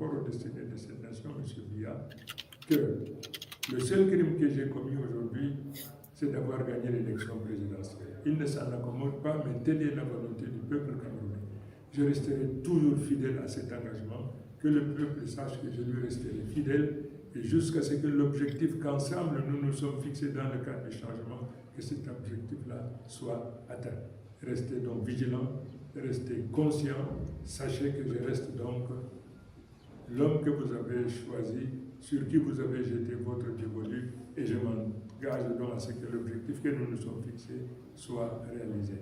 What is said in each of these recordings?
rapport au destiné de cette nation, M. Villa, que le seul crime que j'ai commis aujourd'hui, c'est d'avoir gagné l'élection présidentielle. Il ne s'en accommode pas, mais telle est la volonté du peuple camerounais. Je resterai toujours fidèle à cet engagement, que le peuple sache que je lui resterai fidèle, et jusqu'à ce que l'objectif qu'ensemble nous nous sommes fixés dans le cadre du changement, que cet objectif-là soit atteint. Restez donc vigilants, restez conscients, sachez que je reste donc l'homme que vous avez choisi, sur qui vous avez jeté votre dévolu, et je m'engage donc à ce que l'objectif que nous nous sommes fixés soit réalisé.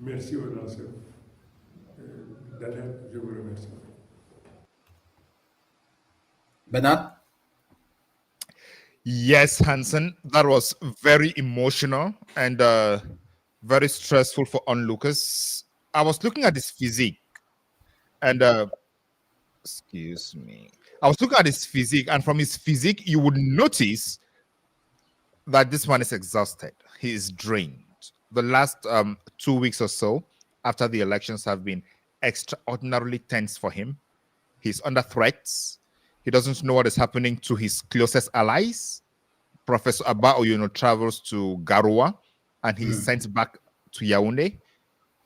Merci aux lanceurs d'alerte, je vous remercie. Bernard? Yes, Hansen, that was very emotional and very stressful for onlookers. I was looking at his physique and excuse me. I was looking at his physique, and from his physique, you would notice that this man is exhausted. He is drained. The last 2 weeks or so after the elections have been extraordinarily tense for him. He's under threats. He doesn't know what is happening to his closest allies. Professor Abba Oyuno travels to Garoua and he's sent back to Yaounde.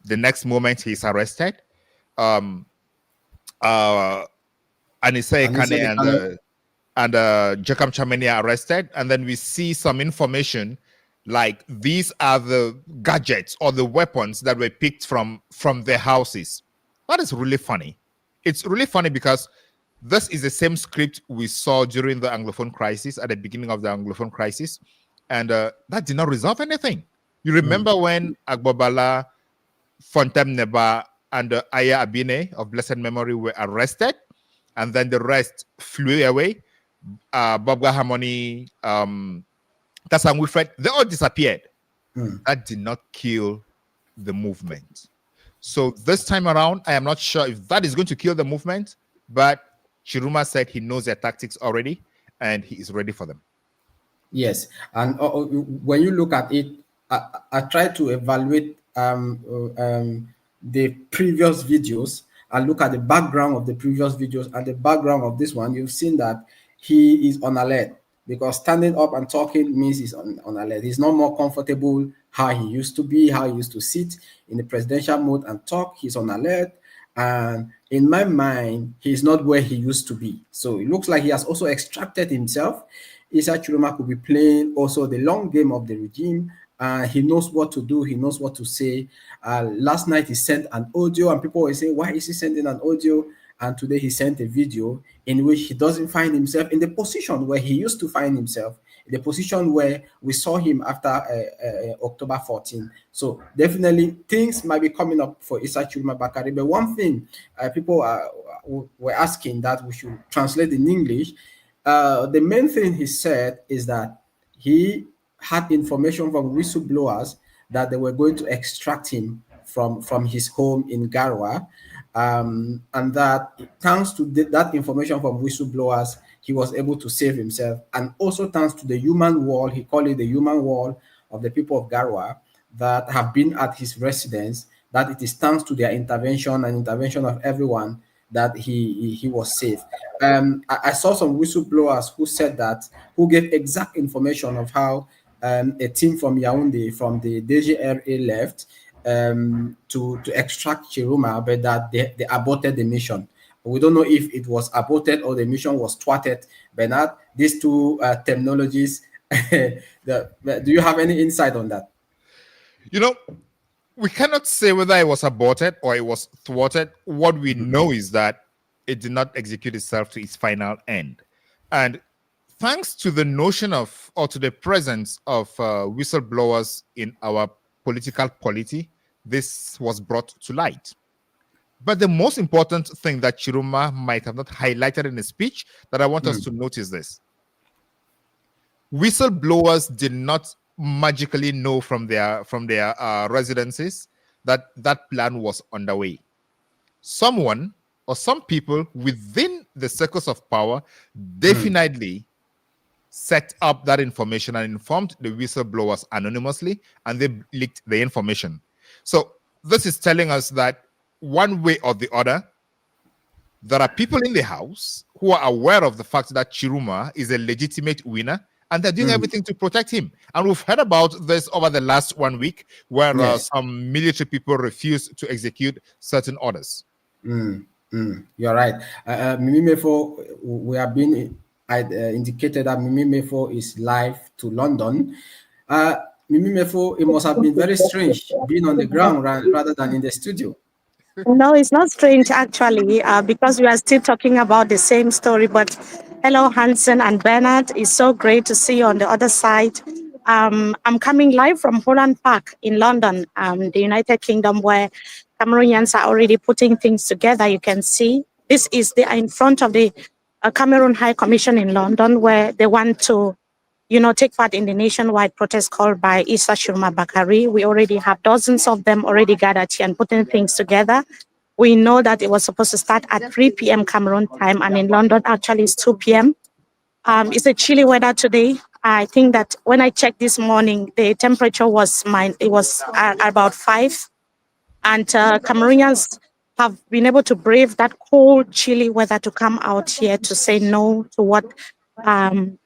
The next moment he's arrested. Anissa Ekane and Jekam Chameni are arrested. And then we see some information like these are the gadgets or the weapons that were picked from their houses. That is really funny. It's really funny because this is the same script we saw during the Anglophone crisis, at the beginning of the Anglophone crisis, and that did not resolve anything. You remember when Agbobala, Fontem Neba, and Aya Abine of blessed memory were arrested, and then the rest flew away. Bobga Harmony, Tassan Wilfred, they all disappeared. That did not kill the movement. So this time around, I am not sure if that is going to kill the movement, but Tchiroma said he knows their tactics already and he is ready for them. Yes, and when you look at it, I try to evaluate the previous videos and look at the background of the previous videos and the background of this one. You've seen that he is on alert, because standing up and talking means he's on alert. He's not more comfortable how he used to be, how he used to sit in the presidential mode and talk. He's on alert. And in my mind, he's not where he used to be. So it looks like he has also extracted himself. Issa Tchiroma could be playing also the long game of the regime. He knows what to do. He knows what to say. Last night he sent an audio and people were saying, why is he sending an audio? And today he sent a video in which he doesn't find himself in the position where he used to find himself, the position where we saw him after October 14. So definitely things might be coming up for Issa Tchiroma Bakary. But one thing people were asking that we should translate in English, the main thing he said is that he had information from whistleblowers that they were going to extract him from his home in Garoua, and that thanks to that information from whistleblowers, he was able to save himself, and also thanks to the human wall, he called it the human wall of the people of Garoua that have been at his residence, that it is thanks to their intervention and intervention of everyone that he was safe. I saw some whistleblowers who said that, who gave exact information of how a team from Yaounde, from the DGRA left to extract Tchiroma, but that they aborted the mission. We don't know if it was aborted or the mission was thwarted. Bernard, these two terminologies, do you have any insight on that? You know, we cannot say whether it was aborted or it was thwarted. What we know is that it did not execute itself to its final end. And thanks to the notion of, or to the presence of whistleblowers in our political polity, this was brought to light. But the most important thing that Tchiroma might have not highlighted in his speech that I want us to notice this. Whistleblowers did not magically know from their residences that that plan was underway. Someone or some people within the circles of power definitely set up that information and informed the whistleblowers anonymously, and they leaked the information. So this is telling us that one way or the other, there are people in the House who are aware of the fact that Tchiroma is a legitimate winner, and they're doing everything to protect him. And we've heard about this over the last 1 week, where some military people refused to execute certain orders. You're right. Mimi Mefo, we have been indicated that Mimi Mefo is live to London. Mimi Mefo, it must have been very strange being on the ground rather than in the studio. No, it's not strange actually, because we are still talking about the same story. But hello, Hansen and Bernard. It's so great to see you on the other side. I'm coming live from Holland Park in London, the United Kingdom, where Cameroonians are already putting things together. You can see this is in front of the Cameroon High Commission in London, where they want to, take part in the nationwide protest called by Issa Tchiroma Bakary. We already have dozens of them already gathered here and putting things together. We know that it was supposed to start at 3 p.m. Cameroon time, and in London, actually, it's 2 p.m. It's a chilly weather today. I think that when I checked this morning, the temperature was about 5. And Cameroonians have been able to brave that cold, chilly weather to come out here to say no to what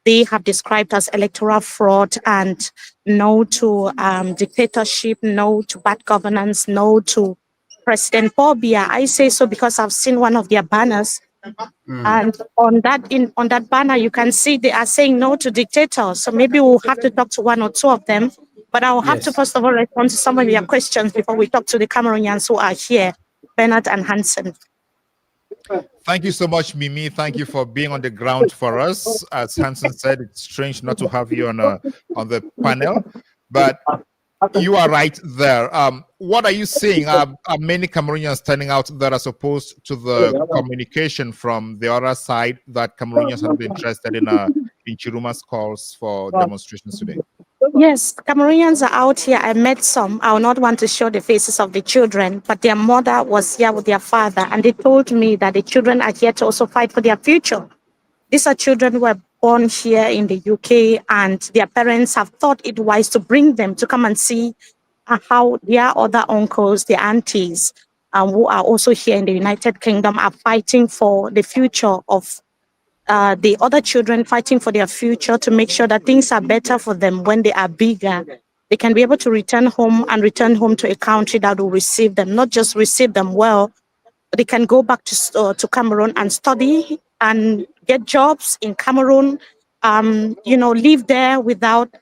they have described as electoral fraud, and no to dictatorship, no to bad governance, no to President Paul Biya. I say so because I've seen one of their banners, and on that banner you can see they are saying no to dictators. So maybe we'll have to talk to one or two of them, but I'll have to first of all respond to some of your questions before we talk to the Cameroonians who are here, Bernard and Hansen. Thank you so much, Mimi. Thank you for being on the ground for us. As Hansen said, it's strange not to have you on the panel, but you are right there. What are you seeing? Are many Cameroonians turning out that as opposed to the communication from the other side that Cameroonians are not interested in Tchiroma's calls for demonstrations today? Yes, Cameroonians are out here. I met some. I will not want to show the faces of the children, but their mother was here with their father, and they told me that the children are here to also fight for their future. These are children who were born here in the UK, and their parents have thought it wise to bring them to come and see how their other uncles, their aunties, who are also here in the United Kingdom, are fighting for the future of the other children, fighting for their future to make sure that things are better for them when they are bigger. They can be able to return home to a country that will receive them, not just receive them well, but they can go back to Cameroon and study and get jobs in Cameroon, live there without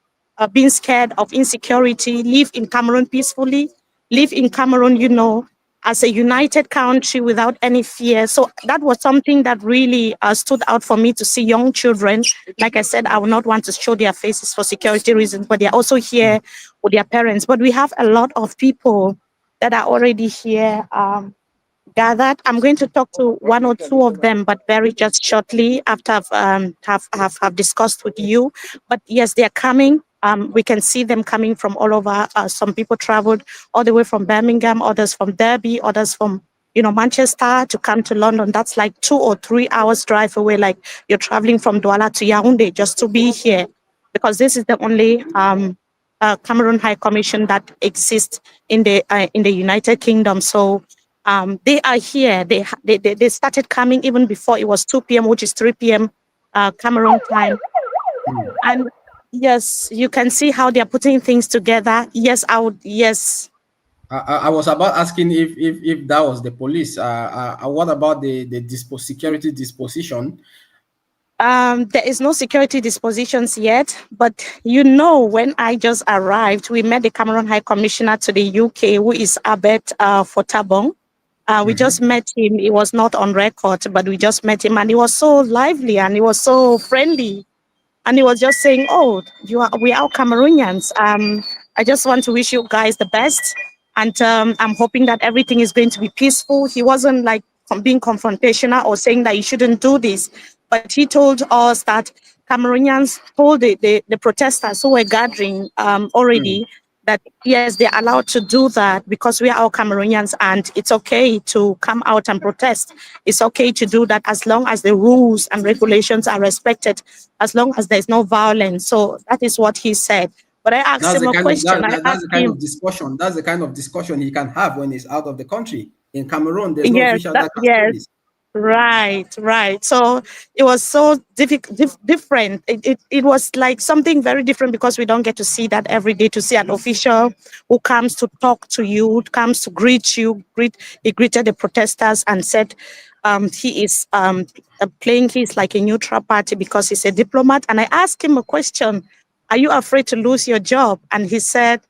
being scared of insecurity, live in Cameroon peacefully, live in Cameroon, as a united country without any fear. So that was something that really stood out for me, to see young children. Like I said, I would not want to show their faces for security reasons, but they're also here with their parents. But we have a lot of people that are already here gathered. I'm going to talk to one or two of them, but very just shortly after I've discussed with you. But yes, they're coming. We can see them coming from all over. Some people traveled all the way from Birmingham, others from Derby, others from Manchester to come to London. That's like 2 or 3 hours drive away. Like you're traveling from Douala to Yaounde just to be here, because this is the only Cameroon High Commission that exists in the United Kingdom. So they are here. They started coming even before it was 2 p.m., which is 3 p.m. Cameroon time. And yes, you can see how they are putting things together. Yes, I would. Yes. I was about asking if that was the police. What about the security disposition? There is no security dispositions yet, but when I just arrived, we met the Cameroon High Commissioner to the UK, who is Abet Fotabong. We just met him. He was not on record, but we just met him, and he was so lively and he was so friendly. And he was just saying, we are Cameroonians. I just want to wish you guys the best. And I'm hoping that everything is going to be peaceful. He wasn't like being confrontational or saying that you shouldn't do this. But he told us that Cameroonians told the protesters who were gathering already that, yes, they're allowed to do that because we are all Cameroonians, and it's okay to come out and protest. It's okay to do that as long as the rules and regulations are respected, as long as there's no violence. So that is what he said. But I asked him a question. That's the kind of discussion he can have when he's out of the country. In Cameroon, there's no official that can do this. Right, right. So it was so different. It was like something very different because we don't get to see that every day, to see an official who comes to talk to you, who comes to greet you. He greeted the protesters and said he is playing his like a neutral party because he's a diplomat. And I asked him a question, are you afraid to lose your job? And he said,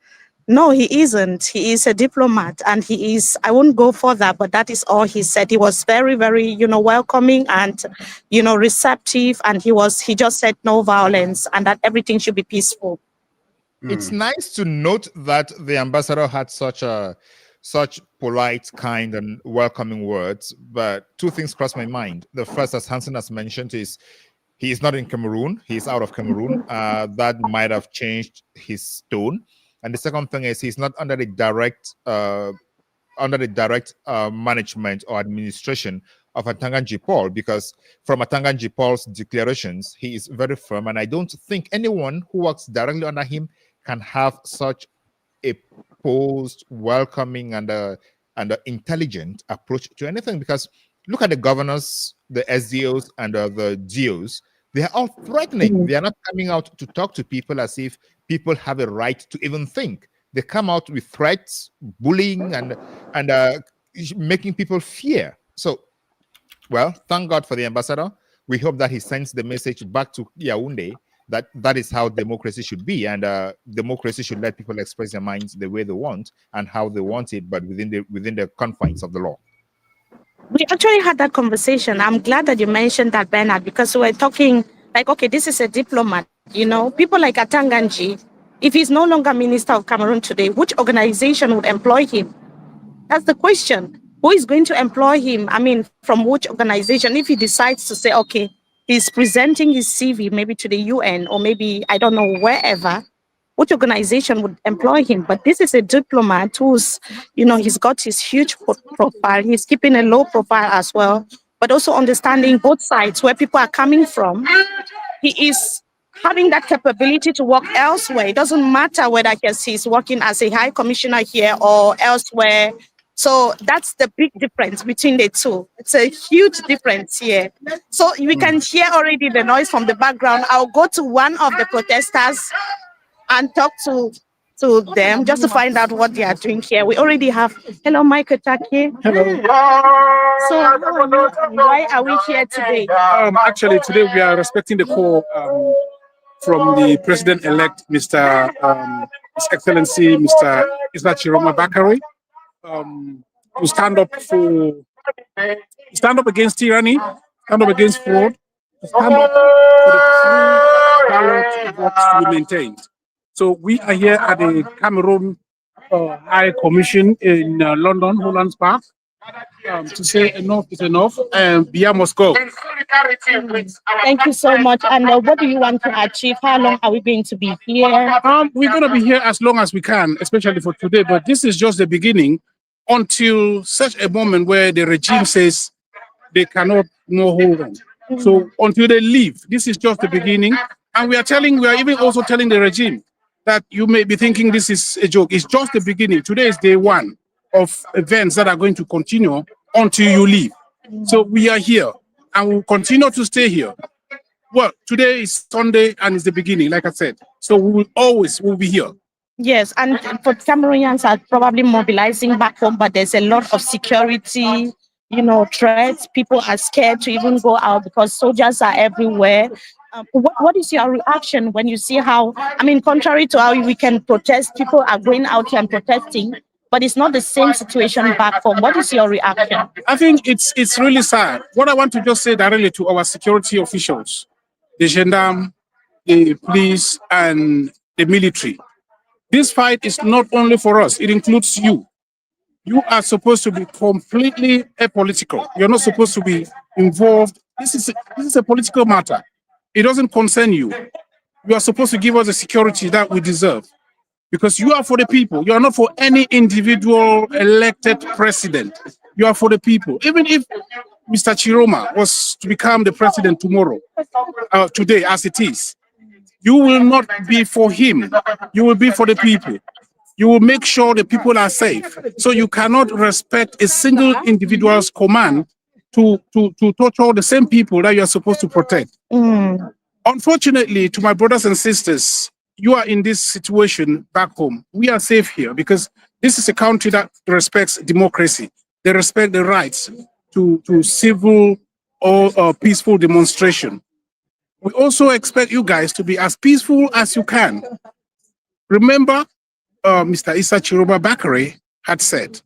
no, he isn't. He is a diplomat, and he is, I won't go further, but that is all he said. He was very, very, welcoming and, receptive. And he just said no violence and that everything should be peaceful. It's nice to note that the ambassador had such polite, kind, and welcoming words. But two things crossed my mind. The first, as Hansen has mentioned, is he is not in Cameroon. He's out of Cameroon. That might have changed his tone. And the second thing is he's not under the direct management or administration of Atanganji Paul, because from Atanganji Paul's declarations, he is very firm, and I don't think anyone who works directly under him can have such a posed, welcoming, and a intelligent approach to anything. Because look at the governors, the SDOs, and the GOs. They are all threatening. They are not coming out to talk to people as if people have a right to even think. They come out with threats, bullying, and making people fear. So, well, thank God for the ambassador. We hope that he sends the message back to Yaounde that is how democracy should be, and democracy should let people express their minds the way they want and how they want it, but within the confines of the law. We actually had that conversation. I'm glad that you mentioned that, Bernard, because we were talking like, okay, this is a diplomat, people like Atanganji. If he's no longer Minister of Cameroon today, which organization would employ him? That's the question. Who is going to employ him? I mean, from which organization? If he decides to say, okay, he's presenting his CV maybe to the UN or maybe, I don't know, wherever, which organization would employ him? But this is a diplomat who's, he's got his huge profile. He's keeping a low profile as well, but also understanding both sides, where people are coming from. He is having that capability to work elsewhere. It doesn't matter whether he's working as a high commissioner here or elsewhere. So that's the big difference between the two. It's a huge difference here. So we can hear already the noise from the background. I'll go to one of the protesters and talk to them just to find out what they are doing here. We already have, hello, Michael Taki. Hello. So why are we here today? Actually, today we are respecting the call from the President-elect, His Excellency, Mr. Issa Tchiroma Bakary, to stand up against tyranny, stand up against fraud, to stand up for the free ballot box to be maintained. So we are here at the Cameroon High Commission in London, Hollands Park, to say enough is enough and Biya must go. Thank you so much. And what do you want to achieve? How long are we going to be here? We're going to be here as long as we can, especially for today. But this is just the beginning until such a moment where the regime says they cannot no hold on. So until they leave, this is just the beginning. And we are even also telling the regime that you may be thinking this is a joke. It's just the beginning. Today is day one of events that are going to continue until you leave. So we are here and we'll continue to stay here. Well, today is Sunday and it's the beginning, like I said. So we'll be here. Yes, and for Cameroonians are probably mobilizing back home, but there's a lot of security, threats. People are scared to even go out because soldiers are everywhere. What is your reaction when you see how, contrary to how we can protest, people are going out here and protesting, but it's not the same situation back home. What is your reaction? I think it's really sad. What I want to just say directly to our security officials, the gendarme, the police, and the military. This fight is not only for us, it includes you. You are supposed to be completely apolitical. You're not supposed to be involved. This is a political matter. It doesn't concern you. You are supposed to give us the security that we deserve. Because you are for the people. You are not for any individual elected president. You are for the people. Even if Mr. Tchiroma was to become the president tomorrow, today as it is, you will not be for him. You will be for the people. You will make sure the people are safe. So you cannot respect a single individual's command to torture the same people that you are supposed to protect. Unfortunately, to my brothers and sisters, you are in this situation back home. We are safe here because this is a country that respects democracy. They respect the rights to civil or peaceful demonstration. We also expect you guys to be as peaceful as you can. Remember, Mr. Issa Tchiroma Bakary had said,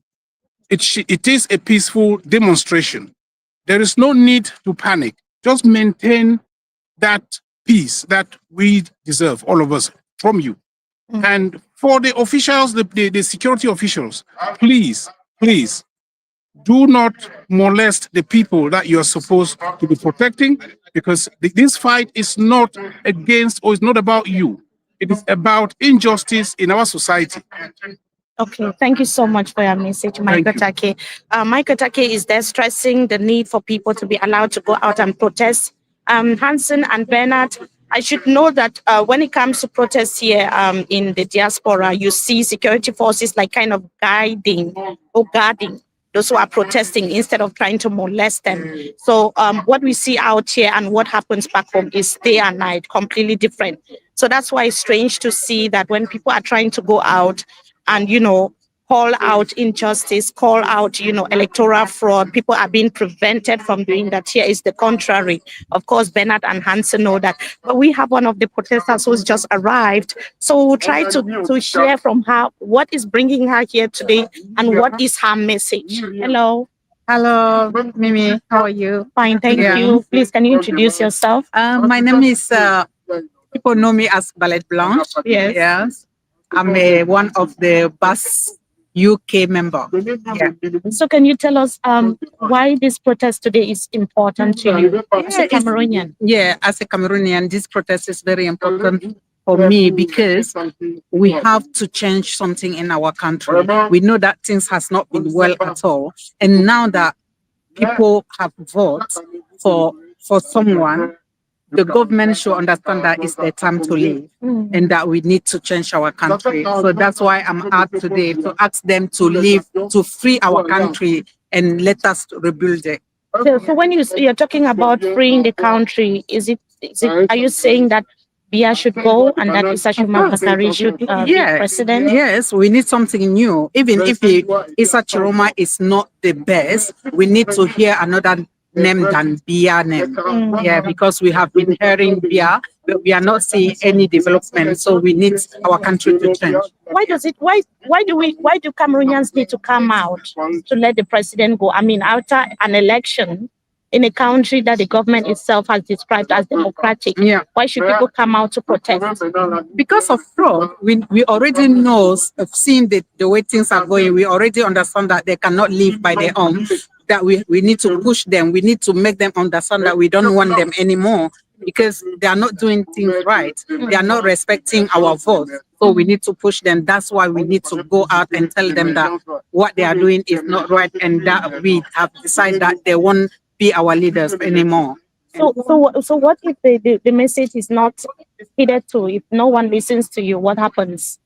it is a peaceful demonstration. There is no need to panic. Just maintain that peace that we deserve, all of us, from you. And for the officials, the security officials, please, please, do not molest the people that you are supposed to be protecting, because this fight is not against or is not about you. It is about injustice in our society. Okay, thank you so much for your message, Michael Take. Michael Take is there stressing the need for people to be allowed to go out and protest. Hansen and Bernard, I should know that when it comes to protests here in the diaspora, you see security forces like kind of guiding or guarding those who are protesting instead of trying to molest them. So what we see out here and what happens back home is day and night, completely different. So that's why it's strange to see that when people are trying to go out and, you know, call out injustice, call out, you know, electoral fraud, people are being prevented from doing that. Here is the contrary. Of course, Bernard and Hansen know that. But we have one of the protesters who's just arrived. So we'll try to share from her what is bringing her here today and what is her message. Hello. Hello, Mimi. How are you? Fine, thank you. Please, can you introduce yourself? My name is, people know me as Ballet Blanche. Yes. I'm one of the BUS UK member. Yeah. So can you tell us why this protest today is important to you as a Cameroonian? Yeah, as a Cameroonian, this protest is very important for me because we have to change something in our country. We know that things has not been well at all. And now that people have voted for someone, the government should understand that it's their time to leave and that we need to change our country. So that's why I'm out today to ask them to leave, to free our country and let us rebuild it. So when you're talking about freeing the country, is it are you saying that Bia should go and that Issa Tchiroma Bakary should be president? Yes, we need something new. Even if Issa Tchiroma is not the best, we need to hear another name than Bia name. Yeah, because we have been hearing Bia, but we are not seeing any development. So we need our country to change. Why do Cameroonians need to come out to let the president go? I mean, after an election in a country that the government itself has described as democratic, why should people come out to protest? Because of fraud, we already know, seeing the way things are going, we already understand that they cannot live by their own, that we need to push them. We need to make them understand that we don't want them anymore because they are not doing things right. They are not respecting our vote. So we need to push them. That's why we need to go out and tell them that what they are doing is not right and that we have decided that they won't be our leaders anymore. So what if the message is not heeded to? If no one listens to you, what happens?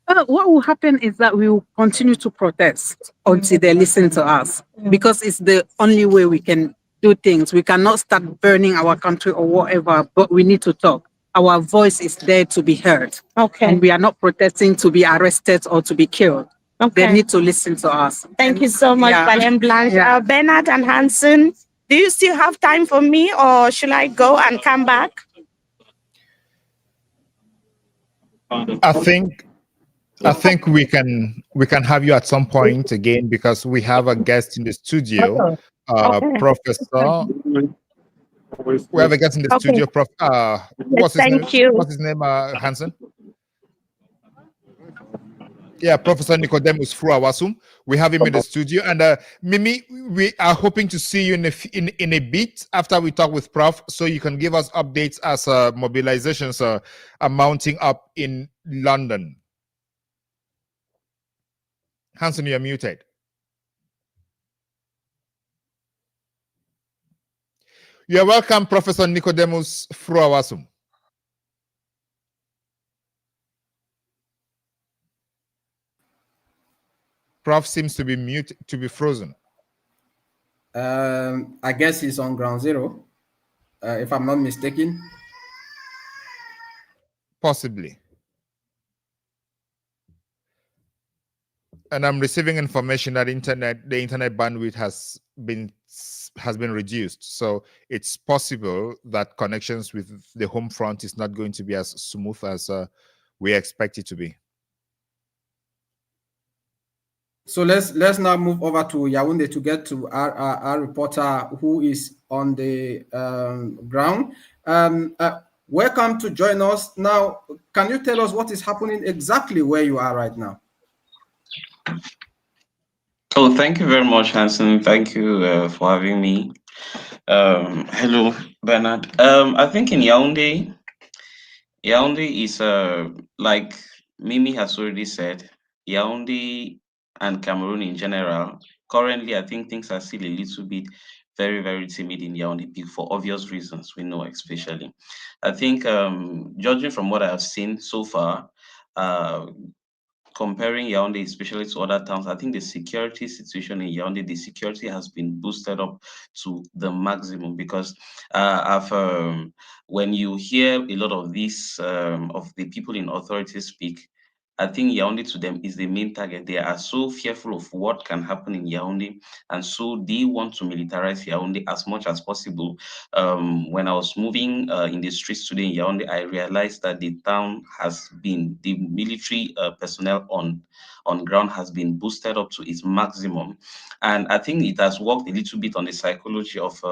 What will happen is that we will continue to protest until they listen to us, because it's the only way we can do things. We cannot start burning our country or whatever, but we need to talk. Our voice is there to be heard. Okay. And we are not protesting to be arrested or to be killed. Okay. They need to listen to us. Thank you so much, Valem Blanche. Bernard and Hansen, do you still have time for me or should I go and come back? I think we can have you at some point again because we have a guest in the studio, Professor. We have a guest in the studio, Prof. What's his name, Hansen? Yeah, Professor Nicodemus Fruawasum. We have him in the studio, and Mimi, we are hoping to see you in a bit after we talk with Prof, so you can give us updates as mobilizations are mounting up in London. Hansen, you are muted. You are welcome, Professor Nicodemus Fruawasum. Prof seems to be mute, to be frozen. I guess he's on ground zero, if I'm not mistaken. Possibly. And I'm receiving information that the internet bandwidth has been reduced. So it's possible that connections with the home front is not going to be as smooth as we expect it to be. So let's now move over to Yaounde to get to our reporter who is on the ground. Welcome to join us. Now, can you tell us what is happening exactly where you are right now? Oh, thank you very much, Hanson. Thank you for having me. Hello, Bernard. I think in Yaounde is like Mimi has already said, Yaounde and Cameroon in general. Currently, I think things are still a little bit very, very timid in Yaounde for obvious reasons. We know, especially. I think, judging from what I have seen so far, comparing Yaounde, especially to other towns, I think the security situation in Yaounde, the security has been boosted up to the maximum because when you hear a lot of these of the people in authority speak, I think Yaounde to them is the main target. They are so fearful of what can happen in Yaounde, and so they want to militarize Yaounde as much as possible. When I was moving in the streets today in Yaounde, I realized that the town has been, the military personnel on ground has been boosted up to its maximum. And I think it has worked a little bit on the psychology of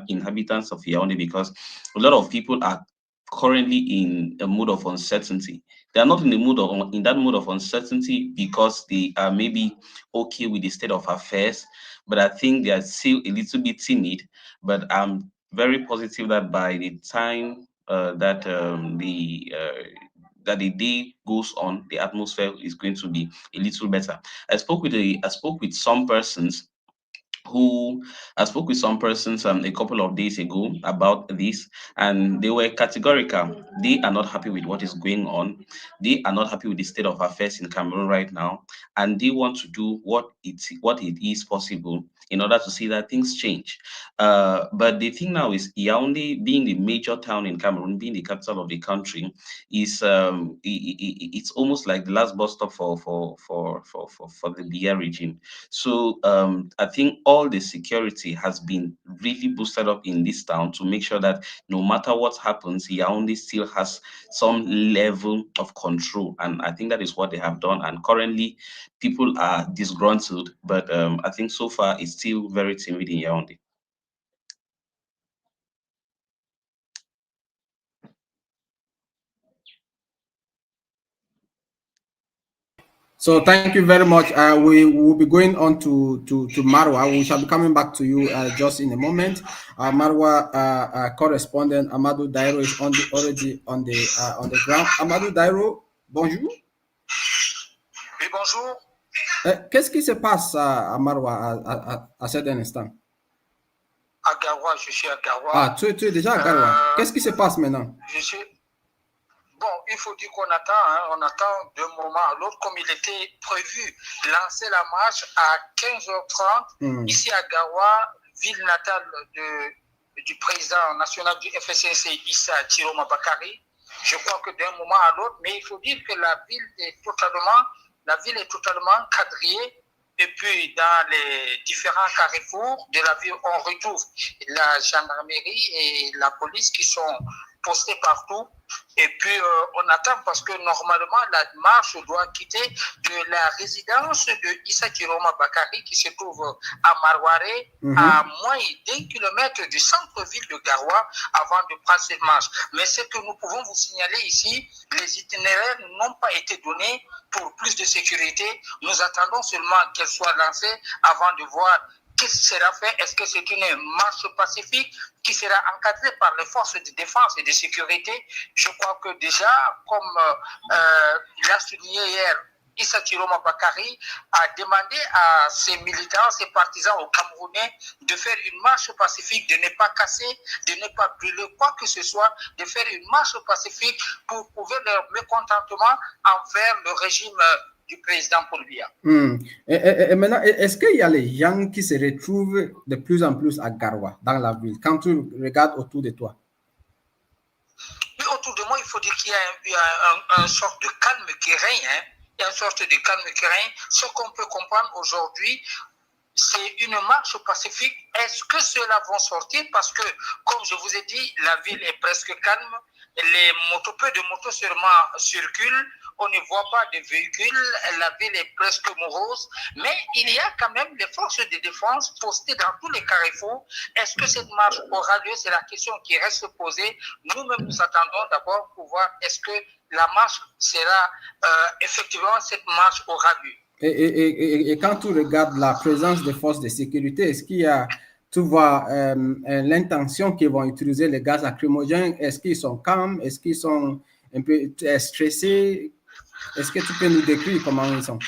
inhabitants of Yaounde, because a lot of people are currently in a mood of uncertainty. They are not in that mood of uncertainty because they are maybe okay with the state of affairs, but I think they are still a little bit timid. But I'm very positive that by the time that the day goes on, the atmosphere is going to be a little better. I spoke with some persons a couple of days ago about this, and they were categorical. They are not happy with what is going on. They are not happy with the state of affairs in Cameroon right now, and they want to do what it is possible in order to see that things change. But the thing now is, Yaounde, being the major town in Cameroon, being the capital of the country, is it's almost like the last bus stop for the Biya regime. So I think all the security has been really boosted up in this town to make sure that no matter what happens, Yaounde still has some level of control. And I think that is what they have done. And currently, people are disgruntled, but I think so far it's still very timid in Yaounde. So thank you very much. We will be going on to Marwa. We shall be coming back to you just in a moment. Marwa correspondent Amadou Dairo is already on the ground. Amadou Dairo, bonjour. Oui, bonjour. Qu'est-ce qui se passe à Marwa à cet instant? À Garoua, je suis à Garoua. Ah, tu es déjà à Garoua. Qu'est-ce qui se passe maintenant? Bon, il faut dire qu'on attend d'un moment à l'autre, comme il était prévu, lancer la marche à 15h30 ici à Garoua, ville natale du président national du FSNC, Issa Tchiroma Bakary. Je crois que d'un moment à l'autre, mais il faut dire que la ville est totalement quadrillée. Et puis, dans les différents carrefours de la ville, on retrouve la gendarmerie et la police qui sont postés partout. Et puis, on attend parce que normalement, la marche doit quitter de la résidence de Issa Tchiroma Bakary qui se trouve à Marwaré, à moins d'1 kilomètre du centre-ville de Garoua avant de prendre cette marche. Mais ce que nous pouvons vous signaler ici, les itinéraires n'ont pas été donnés pour plus de sécurité. Nous attendons seulement qu'elle soit lancée avant de voir qu'est-ce qui sera fait. Est-ce que c'est une marche pacifique qui sera encadrée par les forces de défense et de sécurité? Je crois que déjà, comme il a souligné hier, Issa Tchiroma Bakary a demandé à ses militants, ses partisans, aux Camerounais de faire une marche pacifique, de ne pas casser, de ne pas brûler quoi que ce soit, de faire une marche pacifique pour prouver leur mécontentement envers le régime du président Paul Biya. Et maintenant, est-ce qu'il y a les gens qui se retrouvent de plus en plus à Garoua, dans la ville, quand tu regardes autour de toi? Oui, autour de moi, il faut dire qu'il y a une sorte de calme qui règne. Hein. Il y a une sorte de calme qui règne. Ce qu'on peut comprendre aujourd'hui, c'est une marche pacifique. Est-ce que ceux-là vont sortir? Parce que, comme je vous ai dit, la ville est presque calme. Les peu de motos seulement circulent. On ne voit pas de véhicules. La ville est presque morose. Mais il y a quand même les forces de défense postées dans tous les carrefours. Est-ce que cette marche aura lieu? C'est la question qui reste posée. Nous-mêmes, nous attendons d'abord pour voir est-ce que la marche sera effectivement, cette marche aura lieu. Et quand tu regardes la présence des forces de sécurité, est-ce qu'il y a, tu vois l'intention qu'ils vont utiliser les gaz lacrymogènes? Est-ce qu'ils sont calmes? Est-ce qu'ils sont un peu stressés? Est-ce que tu peux nous décrire comment ils sont?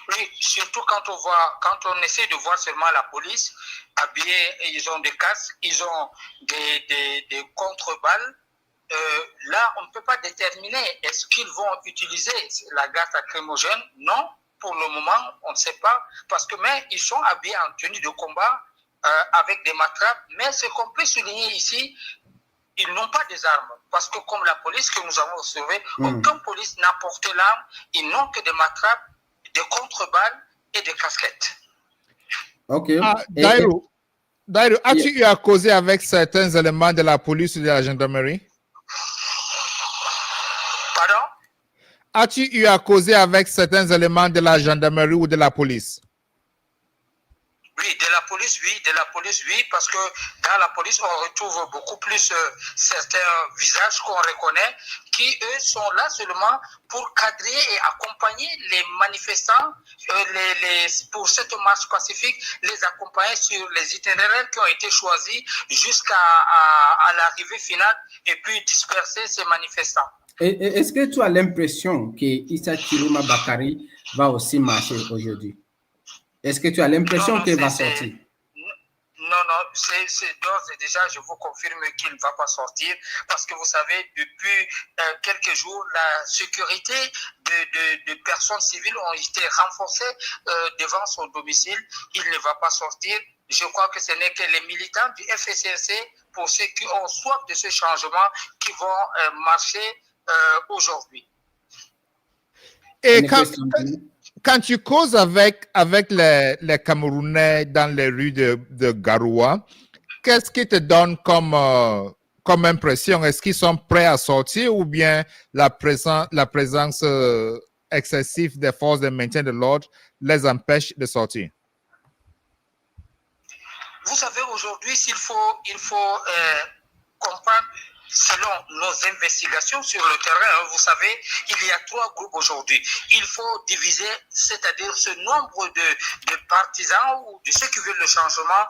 Oui, surtout quand on essaie de voir seulement la police habillée, ils ont des casques, ils ont des contre-balles. Là, on ne peut pas déterminer est-ce qu'ils vont utiliser la gaz lacrymogène. Non, pour le moment, on ne sait pas. Parce que mais ils sont habillés en tenue de combat avec des matraques. Mais ce qu'on peut souligner ici, ils n'ont pas des armes. Parce que comme la police que nous avons observée, aucune police n'a porté l'arme. Ils n'ont que des matraques, des contre-balles et des casquettes. Ok. Dairo, as-tu eu à causer avec certains éléments de la police ou de la gendarmerie? Pardon? As-tu eu à causer avec certains éléments de la gendarmerie ou de la police? Oui, de la police, oui, parce que dans la police, on retrouve beaucoup plus certains visages qu'on reconnaît, qui, eux, sont là seulement pour cadrer et accompagner les manifestants pour cette marche pacifique, les accompagner sur les itinéraires qui ont été choisis jusqu'à l'arrivée finale et puis disperser ces manifestants. Est-ce que tu as l'impression que Issa Tchiroma Bakary va aussi marcher aujourd'hui? Est-ce que tu as l'impression qu'il va sortir? Non, c'est d'ores et déjà, je vous confirme qu'il ne va pas sortir parce que vous savez, depuis quelques jours, la sécurité de personnes civiles ont été renforcées devant son domicile. Il ne va pas sortir. Je crois que ce n'est que les militants du FSNC, pour ceux qui ont soif de ce changement, qui vont marcher aujourd'hui. Et quand tu causes avec les Camerounais dans les rues de Garoua, qu'est-ce qui te donne comme impression? Est-ce qu'ils sont prêts à sortir ou bien la présence excessive des forces de maintien de l'ordre les empêche de sortir? Vous savez, aujourd'hui, il faut comprendre, selon nos investigations sur le terrain, vous savez, il y a 3 groupes aujourd'hui. Il faut diviser, c'est-à-dire ce nombre de partisans ou de ceux qui veulent le changement,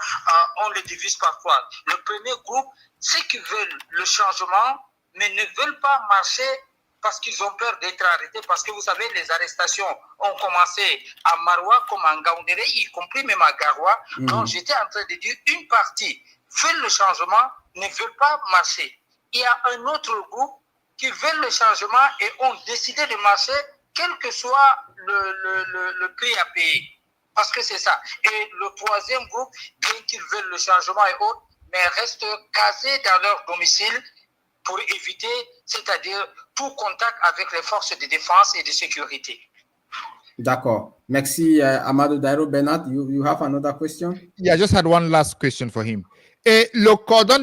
on les divise par 3. Le premier groupe, ceux qui veulent le changement, mais ne veulent pas marcher parce qu'ils ont peur d'être arrêtés, parce que vous savez, les arrestations ont commencé à Maroua comme en Yaounde, y compris même à Garoua. Donc j'étais en train de dire, une partie fait le changement, ne veut pas marcher. Il y a un autre groupe qui veut le changement et ont décidé de marcher, quel que soit le prix à payer. Parce que c'est ça. Et le troisième groupe, bien qu'ils veulent le changement et autres, mais restent casés dans leur domicile pour éviter, c'est-à-dire tout contact avec les forces de défense et de sécurité. D'accord. Merci, Amadou Dairo. Bernard, you have another question? Yeah, I just had one last question for him. Et le cordon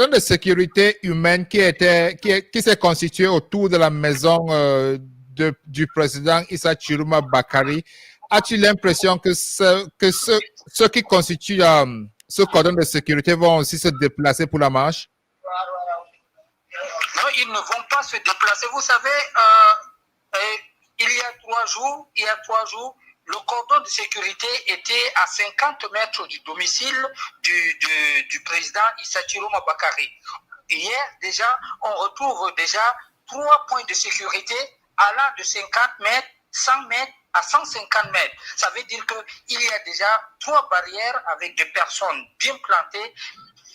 de sécurité humaine qui s'est constitué autour de la maison du président Issa Tchiroma Bakary, as-tu l'impression que ceux qui constituent ce cordon de sécurité vont aussi se déplacer pour la marche? Non, ils ne vont pas se déplacer. Vous savez, il y a 3 jours, le cordon de sécurité était à 50 mètres du domicile du président Issa Tchiroma Bakary. Hier, déjà, on retrouve déjà 3 points de sécurité allant de 50 mètres, 100 mètres à 150 mètres. Ça veut dire qu'il y a déjà 3 barrières avec des personnes bien plantées.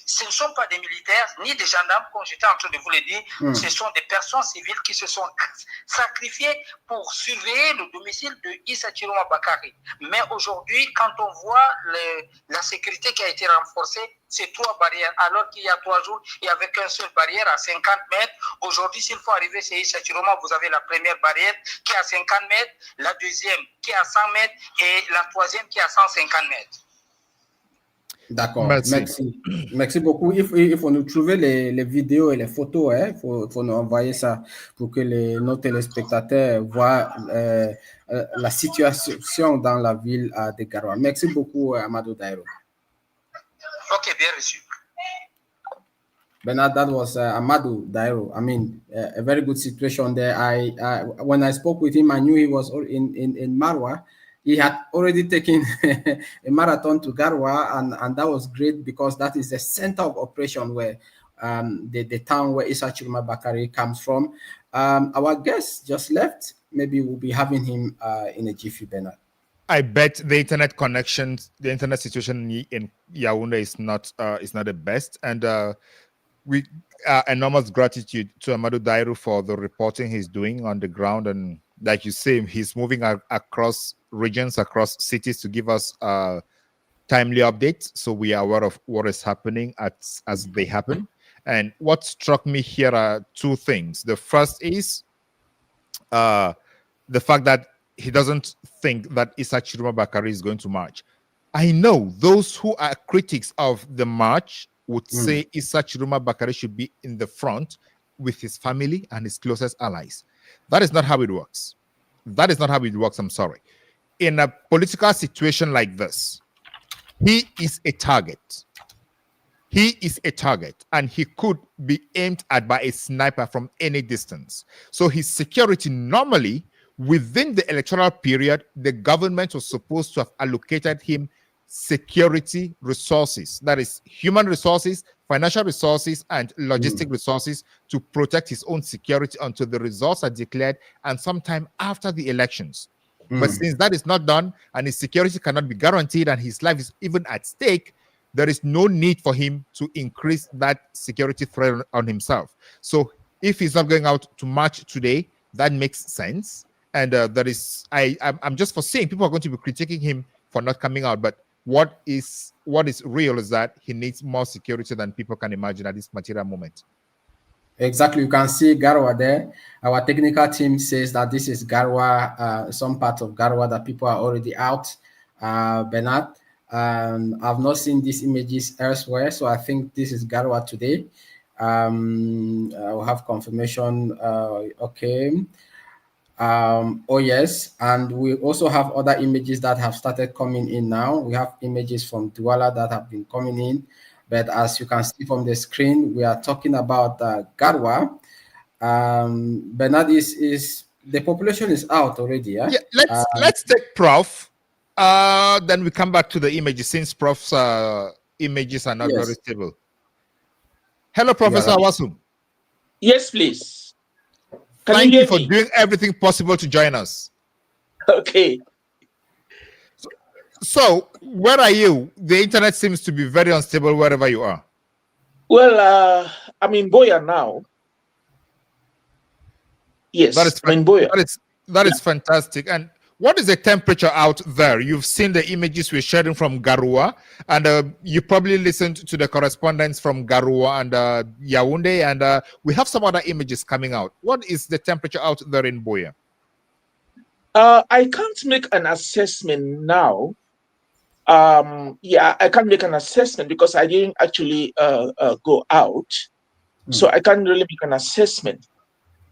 Ce ne sont pas des militaires ni des gendarmes, comme j'étais en train de vous le dire. Ce sont des personnes civiles qui se sont sacrifiées pour surveiller le domicile de Issa Tchiroma Bakary. Mais aujourd'hui, quand on voit la sécurité qui a été renforcée, c'est 3 barrières. Alors qu'il y a 3 jours, il n'y avait qu'une seule barrière à 50 mètres. Aujourd'hui, s'il faut arriver chez Issa Tchiroma, vous avez la première barrière qui est à 50 mètres, la deuxième qui est à 100 mètres et la troisième qui est à 150 mètres. D'accord, merci beaucoup. Il faut nous trouver les vidéos et les photos, hein. Il faut nous envoyer ça pour que nos téléspectateurs voient la situation dans la ville de Garoua. Merci beaucoup, Amadou Dairo. Ok, bien reçu. Bernard, that was Amadou Dairo. I mean, a very good situation there. When I spoke with him, I knew he was in Marwa. He had already taken a marathon to Garoua, and that was great because that is the center of operation where the town where Issa Tchiroma Bakary comes from. Our guest just left. Maybe we'll be having him in a jiffy, Bernard. I bet the internet connections, the internet situation in Yaounde is not the best, and we enormous gratitude to Amadou Dairo for the reporting he's doing on the ground, and like you say, he's moving across regions, across cities to give us timely updates, so we are aware of what is happening as they happen. And what struck me here are 2 things. The first is the fact that he doesn't think that Issa Tchiroma Bakary is going to march. I know those who are critics of the march would say Issa Tchiroma Bakary should be in the front with his family and his closest allies. That is not how it works. That is not how it works, I'm sorry. In a political situation like this, he is a target. He is a target, and he could be aimed at by a sniper from any distance. So his security, normally, within the electoral period, the government was supposed to have allocated him security resources, that is human resources, financial resources, and logistic resources to protect his own security until the results are declared and sometime after the elections. But since that is not done and his security cannot be guaranteed and his life is even at stake, there is no need for him to increase that security threat on himself. So if he's not going out to march today, that makes sense. And I'm just foreseeing people are going to be critiquing him for not coming out, but what is real is that he needs more security than people can imagine at this material moment. Exactly, you can see Garoua there. Our technical team says that this is Garoua, some part of Garoua that people are already out. Bernard, I've not seen these images elsewhere, so I think this is Garoua today. I'll have confirmation. Okay. Oh yes, and we also have other images that have started coming in now. We have images from Douala that have been coming in, but as you can see from the screen, we are talking about Garoua. Bernard, is the population is out already? Yeah, let's take Prof. Then we come back to the images since Prof's images are not very stable. Hello, Professor Awasum. Yes, please. Thank you for doing everything possible to join us. Okay. So, where are you? The internet seems to be very unstable wherever you are. Well, I'm in Boya now. Yes, I'm in Boya. That is fantastic. And what is the temperature out there? You've seen the images we're sharing from Garoua, and you probably listened to the correspondence from Garoua and Yaounde, and we have some other images coming out. What is the temperature out there in Boya? I can't make an assessment now. I can't make an assessment because I didn't actually go out. So I can't really make an assessment.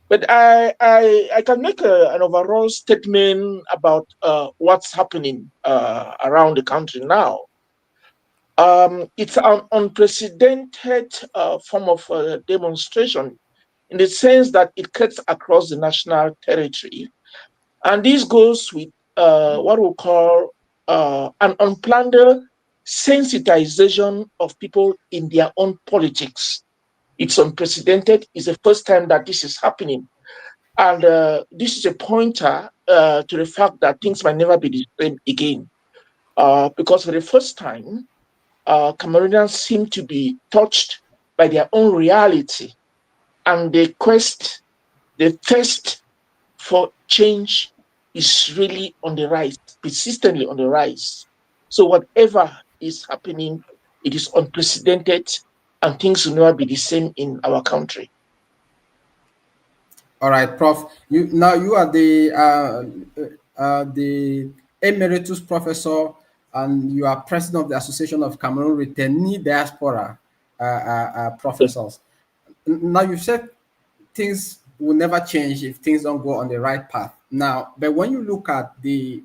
But I can make an overall statement about what's happening around the country now. It's an unprecedented form of demonstration in the sense that it cuts across the national territory. And this goes with what we call an unplanned sensitization of people in their own politics. It's unprecedented. It's the first time that this is happening. And this is a pointer to the fact that things might never be the same again. Because for the first time, Cameroonians seem to be touched by their own reality, and the thirst for change is really on the rise, persistently on the rise. So whatever is happening, it is unprecedented, and things will never be the same in our country. All right, Prof. You are the emeritus professor, and you are president of the Association of Cameroon Returnee Diaspora professors. Now, you've said things will never change if things don't go on the right path. Now, but when you look at the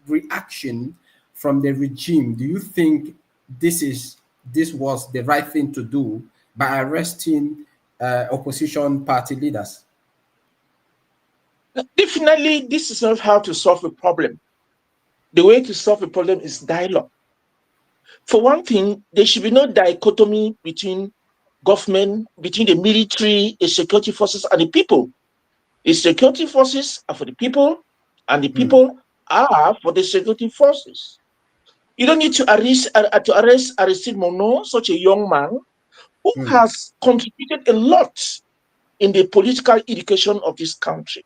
reaction from the regime, do you think this was the right thing to do by arresting opposition party leaders? Definitely, this is not how to solve a problem. The way to solve a problem is dialogue. For one thing, there should be no dichotomy between government, between the military, the security forces, and the people. The security forces are for the people, and the people are for the security forces. You don't need to arrest Aristide Mono, such a young man who has contributed a lot in the political education of this country.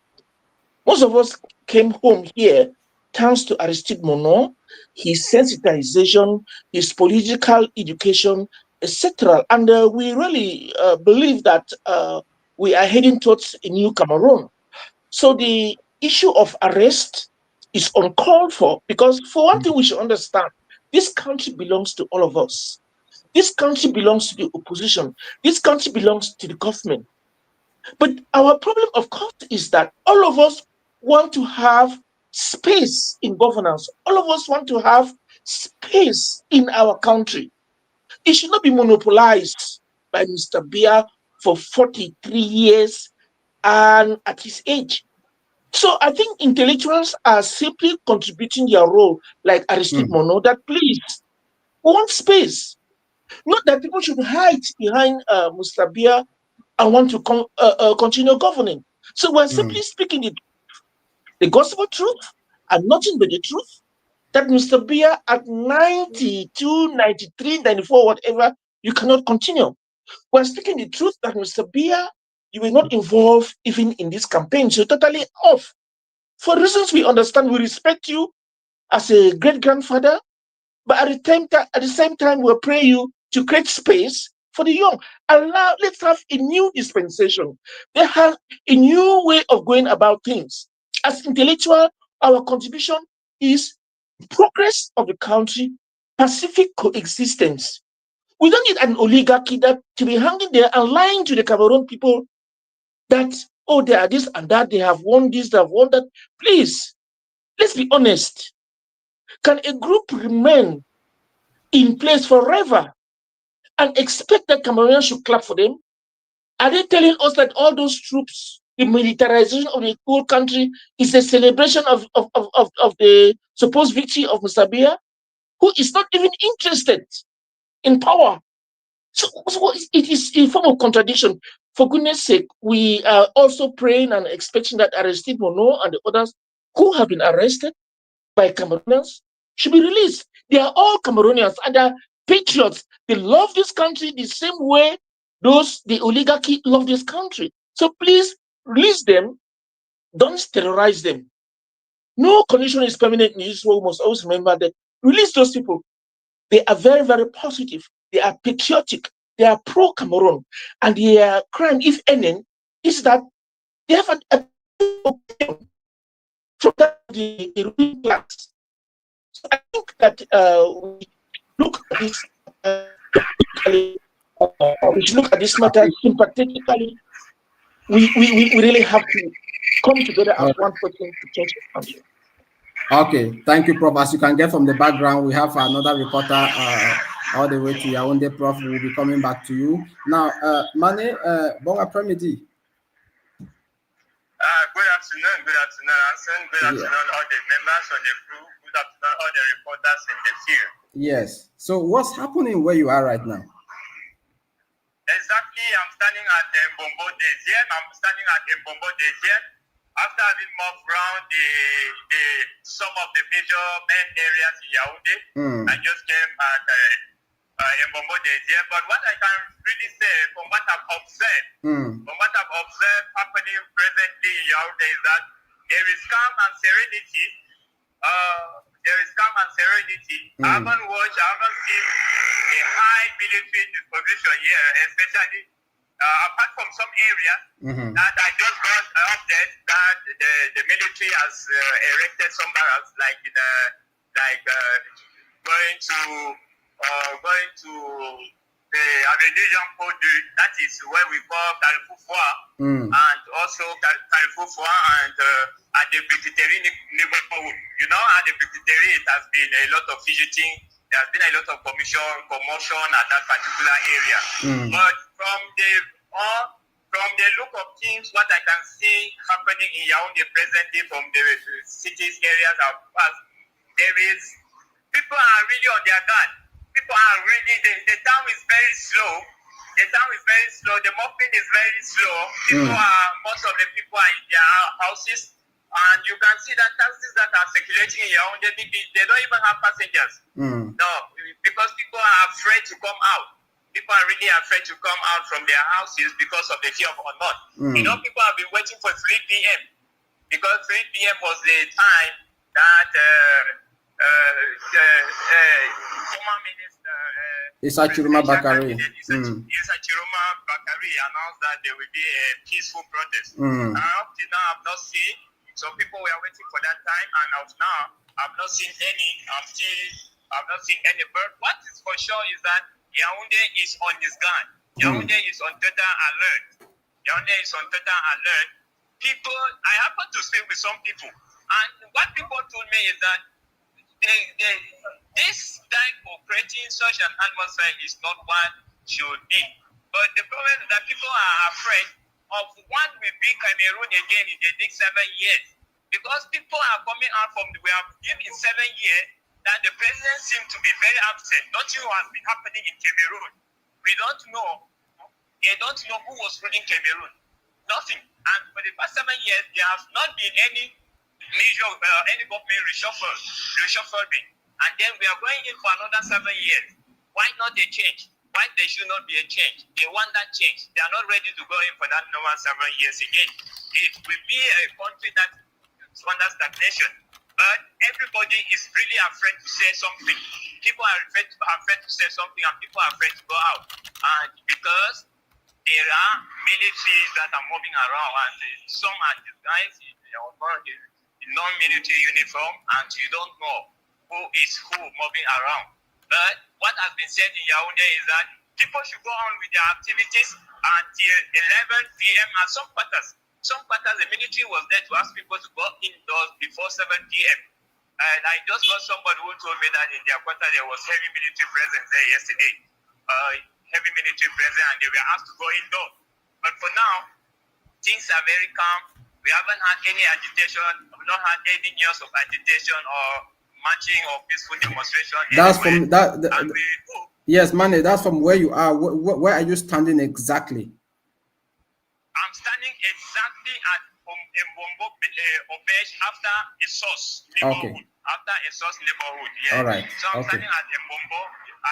Most of us came home here thanks to Aristide Mono, his sensitization, his political education, etc. And we really believe that we are heading towards a new Cameroon. So the issue of arrest is uncalled for, because for one thing we should understand, this country belongs to all of us. This country belongs to the opposition. This country belongs to the government. But our problem, of course, is that all of us want to have space in governance. All of us want to have space in our country. It should not be monopolized by Mr. Biya for 43 years and at his age. So I think intellectuals are simply contributing their role, like Aristide Mono, that please, we want space. Not that people should hide behind Mr. Biya and want to continue governing. So we're simply speaking the gospel truth and nothing but the truth, that Mr. Biya at 92, 93, 94, whatever, you cannot continue. We're speaking the truth that Mr. Biya, you were not involved even in this campaign, so totally off. For reasons we understand, we respect you as a great-grandfather, but at the same time, we pray you to create space for the young. And now let's have a new dispensation. They have a new way of going about things. As intellectual, our contribution is progress of the country, pacific coexistence. We don't need an oligarchy that to be hanging there and lying to the Cameroon people that, oh, they are this and that, they have won this, they have won that. Please, let's be honest. Can a group remain in place forever and expect that Cameroonians should clap for them? Are they telling us that all those troops, the militarization of the whole country, is a celebration of the supposed victory of Mr. Biya, who is not even interested in power? So it is a form of contradiction. For goodness sake, we are also praying and expecting that Aristide Mono and the others who have been arrested by Cameroonians should be released. They are all Cameroonians and they are patriots. They love this country the same way the oligarchy love this country. So please release them. Don't terrorize them. No condition is permanent in this world. We must always remember that. Release those people. They are very, very positive. They are patriotic. They are pro-Cameroon. And their crime, if any, is that they have a opinion from the ruling class. So I think that we look at this we should look at this matter sympathetically. We really have to come together as one person to change the country. Okay, thank you, Prof. As you can get from the background, we have another reporter all the way to Yaounde. Prof, will be coming back to you. Now, Mane, bon après-midi. Good afternoon, Anson. Good afternoon, all the members of the crew. Good afternoon, all the reporters in the field. Yes. So what's happening where you are right now? Exactly, I'm standing at Mbombo Deuxième. after having moved around some of the major main areas in Yaounde, I just came at Mbombo there. But what I can really say from what I've observed happening presently in Yaounde is that there is calm and serenity. I haven't seen a high military disposition here, especially apart from some areas that I just got updates that the military has erected some barracks, like going to the Avenue Jean Paul II, that is where we call Carrefour, and also Carrefour and at the Brigiteri neighborhood. You know, at the Brigiteri, it has been a lot of fidgeting. There has been a lot of commotion at that particular area. But from the look of things, what I can see happening in Yaounde presently from the cities areas I've passed, people are really on their guard. People are really, the town is very slow. The movement is very slow. Most of the people are in their houses. And you can see that taxis that are circulating in Yaounde, they don't even have passengers. No, because people are afraid to come out. People are really afraid to come out from their houses because of the fear of unknown. You know, people have been waiting for 3 p.m. because 3 p.m. was the time that former minister Issa Tchiroma Bakary. Issa Tchiroma Bakary announced that there will be a peaceful protest. Up till now, I've not seen. Some people were waiting for that time, and up now, I've not seen any. I've not seen any. But what is for sure is that Yaounde is on his guard. Yaounde is on total alert. People, I happen to speak with some people, and what people told me is that this type of creating such an atmosphere is not what should be. But the problem is that people are afraid of what will be Cameroon again in the next 7 years. Because people are coming out from, we have given in 7 years that the president seems to be very absent. Nothing has been happening in Cameroon. We don't know. They don't know who was ruling Cameroon. Nothing. And for the past 7 years, there has not been any major, any government reshuffling. And then we are going in for another 7 years. Why not a change? Why there should not be a change? They want that change. They are not ready to go in for that normal 7 years again. It will be a country that is under stagnation. But everybody is really afraid to say something. People are afraid to say something, and people are afraid to go out. And because there are militaries that are moving around, and some are disguised in non-military uniform, and you don't know who is who moving around. But what has been said in Yaounde is that people should go on with their activities until 11 p.m. at some quarters. Some quarters, the military was there to ask people to go indoors before 7 p.m. And I just got somebody who told me that in their quarter there was heavy military presence there yesterday. Heavy military presence, and they were asked to go indoors. But for now, things are very calm. We haven't had any agitation. We've not had any news of agitation or marching or peaceful demonstration. That's from that. Yes, Mane. That's from where you are. Where are you standing exactly? I'm standing exactly at Mbombo Obesh after a source neighborhood. Okay. After a source neighborhood. Yeah. All right. So I'm standing at Mbombo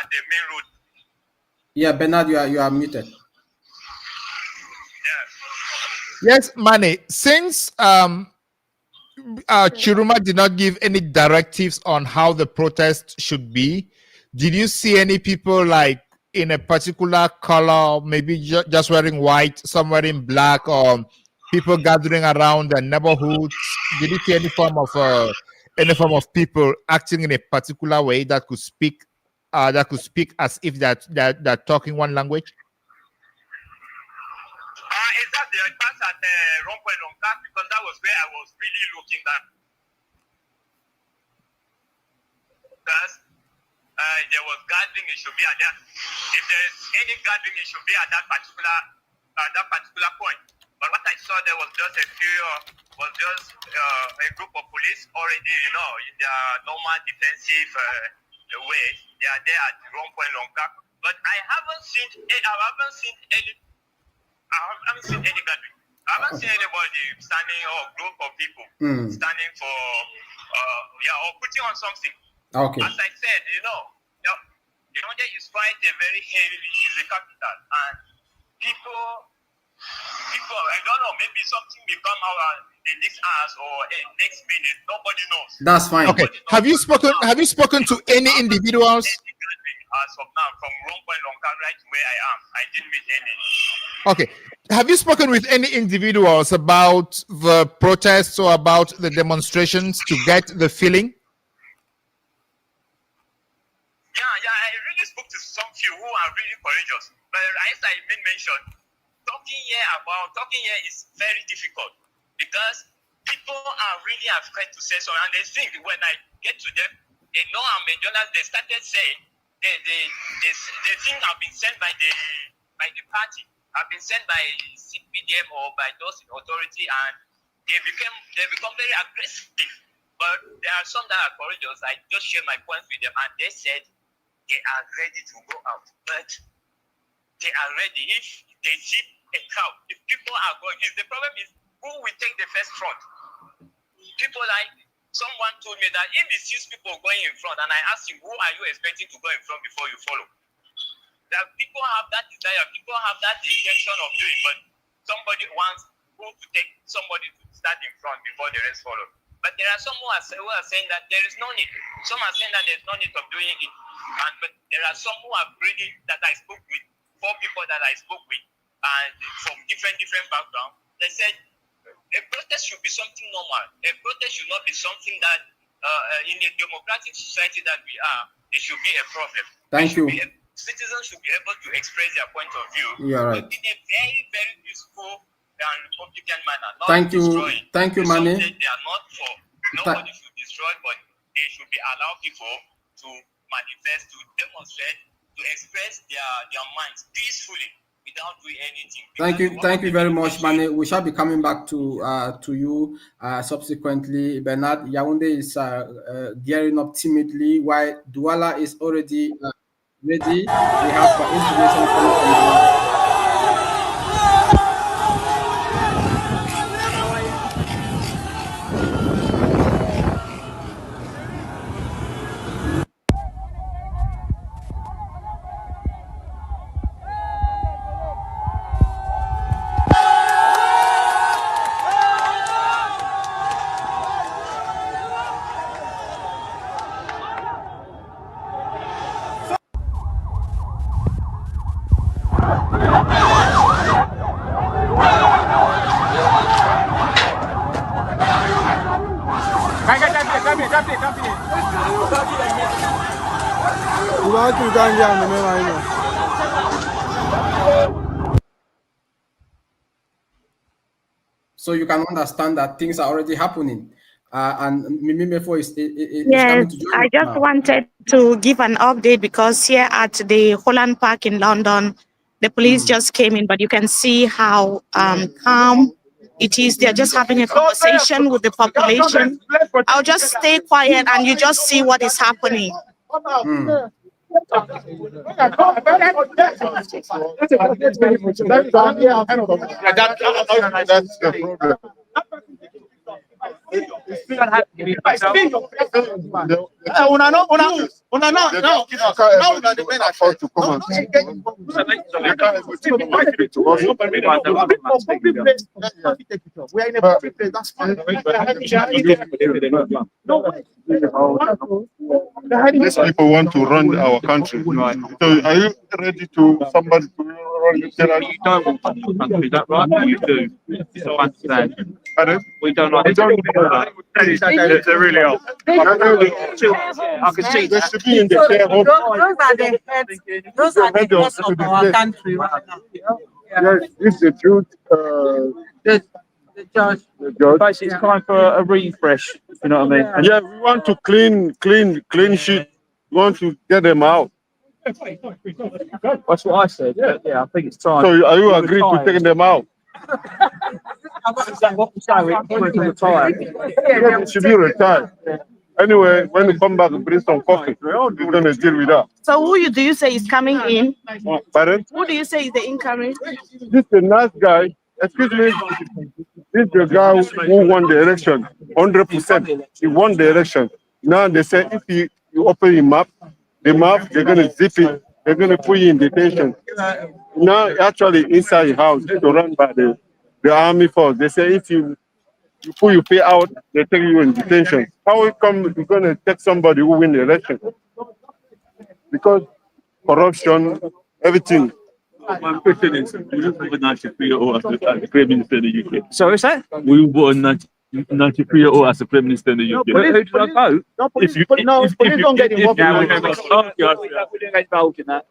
at the main road. Yeah, Bernard, you are muted. Yes, Mane. Since Tchiroma did not give any directives on how the protest should be, did you see any people like in a particular color, maybe just wearing white, some wearing black, or people gathering around the neighborhoods? Did you see any form of people acting in a particular way that could speak as if they're talking one language? Exactly. I passed at Rompo Lonka because that was where I was really looking at. Because there was gathering, it should be at that. If there is any gathering, it should be at that particular point. But what I saw there was just a group of police already, in their normal defensive way. They are there at Rompo Lonka. But I haven't seen any gathering. I haven't seen anybody standing or group of people standing for, or putting on something. Okay. As I said, Yaounde is quite a very heavy, is a capital, and people, I don't know, maybe something will come out the next hours or next minute. Nobody knows. That's fine. Okay. Have you spoken to any individuals? As of now, from Lonka right where I am, I didn't meet any. Okay. Have you spoken with any individuals about the protests or about the demonstrations to get the feeling? Yeah, I really spoke to some few who are really courageous. But as I mentioned, talking here is very difficult because people are really afraid to say so. And they think when I get to them, they know I'm a journalist. They started saying they think I've been sent by the party. I've been sent by CPDM or by those in authority, and they become very aggressive. But there are some that are courageous. I just share my points with them, and they said they are ready to go out. But they are ready if they see a crowd. If people are going, the problem is who will take the first front. People like someone told me that if he sees people going in front, and I asked him, who are you expecting to go in front before you follow? That people have that desire, people have that intention of doing, but somebody wants who to take somebody to start in front before the rest follow. But there are some who are saying that there is no need. Some are saying that there's no need of doing it. But there are some who have really, that I spoke with, 4 people that I spoke with, and from different backgrounds, they said a protest should be something normal. A protest should not be something that in a democratic society that we are, it should be a problem. Thank you. Citizens should be able to express their point of view, You're right. but in a very, very peaceful and Republican manner. Not Thank you. destroying. Thank you, Mane. They are not for. Nobody should destroy, but they should be allow people to manifest, to demonstrate, to express their minds peacefully without doing anything. Thank you very much, Mane. We shall be coming back to you subsequently. Bernard, Yaounde is gearing up timidly, while Douala is already ready. We have information coming from so you can understand that things are already happening. And Mimimefo is coming to join I us just now. wanted to give an update because here at the Holland Park in London, the police just came in, but you can see how calm it is. They're just having a conversation with the population. I'll just stay quiet and you just see what is happening. That's the problem. We are in a public place, that's fine. These people want to run our country. So are you ready to somebody to run the country? You don't want to run the country, is that right? No, you do. So I understand. We don't like it. They really are. I can see they should be in the care home. Those are the heads of our country right now. Yes, it's the truth. The judge. Basically, it's time for a refresh. You know what I mean? And yeah, we want to clean shit. We want to get them out. That's what I said. Yeah, I think it's time. So are you agreed to taking them out? What we say, we're retired. Yeah, they should be retired. Anyway, when you come back and bring some coffee, we're going to deal with that. So who do you say is coming in? Pardon? Who do you say is the incoming? This is a nice guy. excuse me, this is the guy who won the election, 100%. He won the election. Now they say if you open the map, they're gonna zip it, they're gonna put you in detention. Now actually inside your house, it's run by the army force. They say if you pay out, they take you in detention. How come you're gonna take somebody who win the election? Because corruption, everything. My question is, we just have a 93-year-old as the Prime Minister in the UK. Sorry, sir? We bought a 93-year-old as the Prime Minister in the UK. Police don't get involved.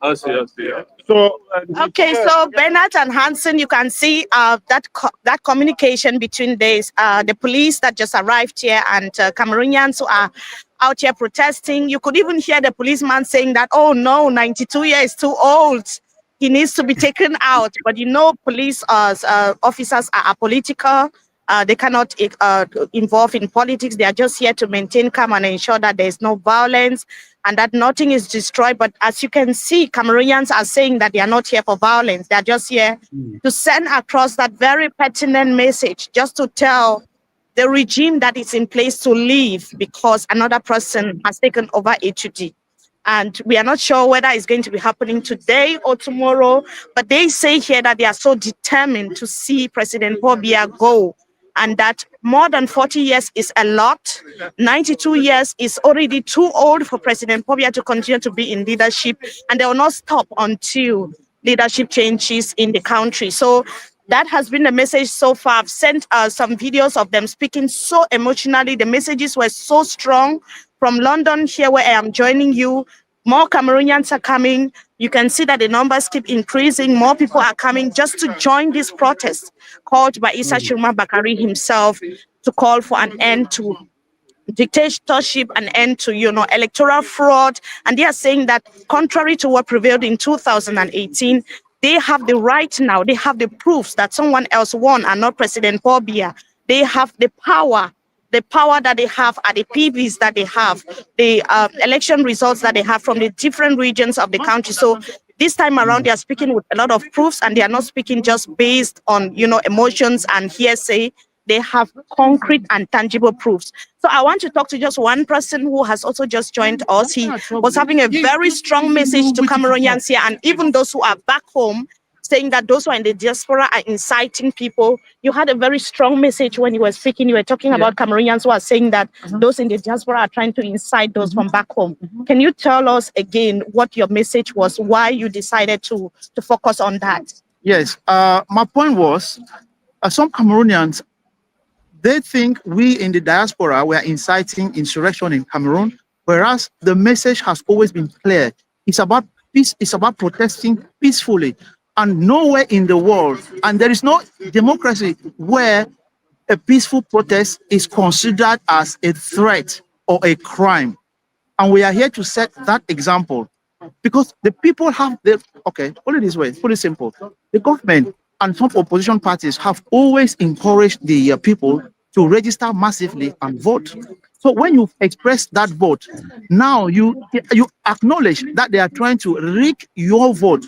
I see. So, Okay, so Bernard and Hansen, you can see that communication between the police that just arrived here and Cameroonians who are out here protesting. You could even hear the policeman saying that, oh no, 92 years is too old. He needs to be taken out. But you know, police officers are apolitical. They cannot involve in politics. They are just here to maintain calm and ensure that there is no violence and that nothing is destroyed. But as you can see, Cameroonians are saying that they are not here for violence. They are just here to send across that very pertinent message, just to tell the regime that is in place to leave because another person has taken over HUD. And we are not sure whether it's going to be happening today or tomorrow, but they say here that they are so determined to see President Paul Biya go, and that more than 40 years is a lot. 92 years is already too old for President Paul Biya to continue to be in leadership, and they will not stop until leadership changes in the country. So that has been the message so far. I've sent some videos of them speaking so emotionally. The messages were so strong. From London, here where I am joining you, more Cameroonians are coming. You can see that the numbers keep increasing. More people are coming just to join this protest called by Issa Tchiroma Bakary himself to call for an end to dictatorship, an end to, electoral fraud. And they are saying that contrary to what prevailed in 2018, they have the right now, they have the proofs that someone else won and not President Paul Biya. They have the power that they have are the PVs that they have, the election results that they have from the different regions of the country. So this time around, they are speaking with a lot of proofs, and they are not speaking just based on, emotions and hearsay. They have concrete and tangible proofs. So I want to talk to just one person who has also just joined us. He was having a very strong message to Cameroonians here, and even those who are back home, saying that those who are in the diaspora are inciting people. You had a very strong message when you were speaking. You were talking about Cameroonians who are saying that those in the diaspora are trying to incite those from back home. Can you tell us again what your message was, why you decided to focus on that? Yes, my point was, some Cameroonians, they think we in the diaspora were inciting insurrection in Cameroon, whereas the message has always been clear. It's about peace, it's about protesting peacefully. And nowhere in the world, and there is no democracy where a peaceful protest is considered as a threat or a crime. And we are here to set that example, because the people have put it this way, put it simple. The government and some opposition parties have always encouraged the people to register massively and vote. So when you express that vote, now you acknowledge that they are trying to rig your vote.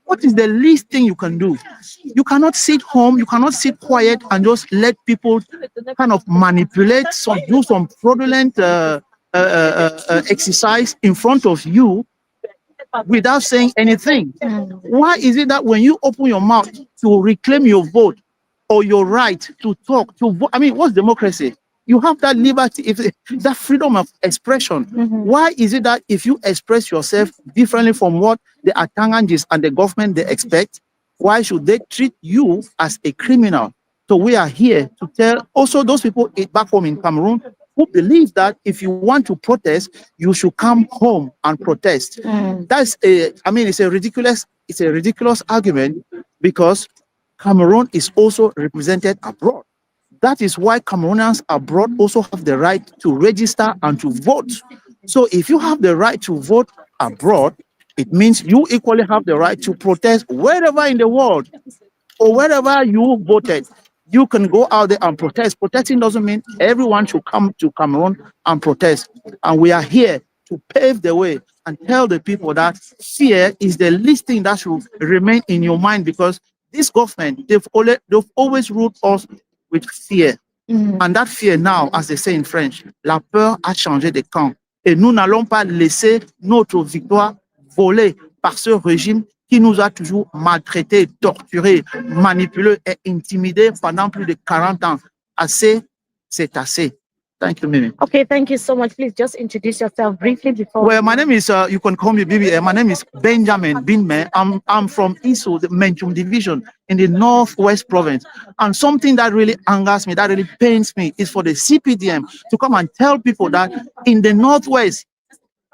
What is the least thing you can do? You cannot sit home, you cannot sit quiet and just let people kind of manipulate, do some fraudulent exercise in front of you without saying anything. Why is it that when you open your mouth to reclaim your vote or your right to talk, to vote, what's democracy? You have that liberty, that freedom of expression. Why is it that if you express yourself differently from what the Atangangis and the government they expect, why should they treat you as a criminal? So we are here to tell also those people back home in Cameroon who believe that if you want to protest, you should come home and protest. That's it's a ridiculous argument, because Cameroon is also represented abroad. That is why Cameroonians abroad also have the right to register and to vote. So if you have the right to vote abroad, it means you equally have the right to protest wherever in the world or wherever you voted. You can go out there and protest. Protesting doesn't mean everyone should come to Cameroon and protest. And we are here to pave the way and tell the people that fear is the least thing that should remain in your mind, because this government, they've always ruled us with fear. And that fear now, as they say in French, la peur a changé de camp. Et nous n'allons pas laisser notre victoire volée par ce régime qui nous a toujours maltraités, torturés, manipulés et intimidés pendant plus de 40 ans. Assez, c'est assez. Thank you, Mimi. Okay, thank you so much. Please just introduce yourself briefly before. Well, my name is, you can call me BBA. My name is Benjamin Binme. I'm from Iso, the Menchum division in the Northwest province. And something that really angers me, that really pains me, is for the CPDM to come and tell people that in the Northwest,